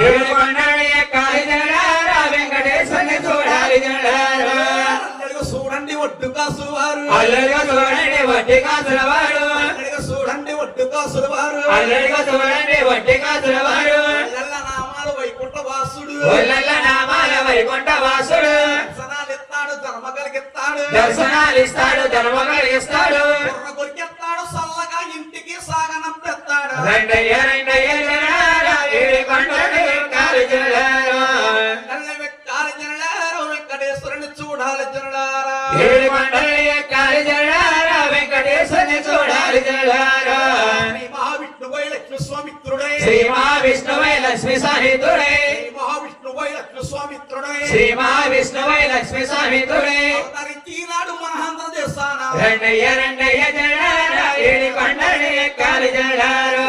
ఏడుకొండలు ఎక్కాలి జనులారా వెంకటేశ్వరుని చూడాలి జనులారా చూడండి ఒడ్డు కాసులు వారు అల్లరిగా చూడండి వడ్డీ కాసుల వారు చూడండి ఒడ్డు కాసులు వారు అల్లరిగా చూడండి వడ్డీ కాసుల వారు నామాలు వైకుంఠ వాసుడు ఒళ్ళల్ల నామాల వైకుంఠ వాసుడు దర్శనాలు ఇస్తాడు ధర్మ కలిగిస్తాడు దర్శనాలు ఇస్తాడు ధర్మ కలిగిస్తాడు కొరికెత్తాడు సల్లగా ఇంటికి సాగనం తెస్తాడు రండయ్య రండయ్య జనారా ఏడుకొండలు ఎక్కాలి జనులారా ఎక్కాలి జనులారా వెంకటేశ్వరుని చూడాలి జనులారా ఏడుకొండలు ఎక్కాలి జనులారా వెంకటేశ్వరుని చూడాలి జనులారా మహావిష్ణువై లక్ష్మి స్వామిత్రుడై శ్రీ మహావిష్ణువై లక్ష్మి సాహితుడై మహావిష్ణువై లక్ష్మి స్వామిత్రుడై శ్రీ మహావిష్ణువై లక్ష్మి సాహితుడై అవతరించినాడు మహాంధ్ర దేశాన రండయ్య రండయ్య జనులారా ఏడుకొండలు ఎక్కాలి జనులారా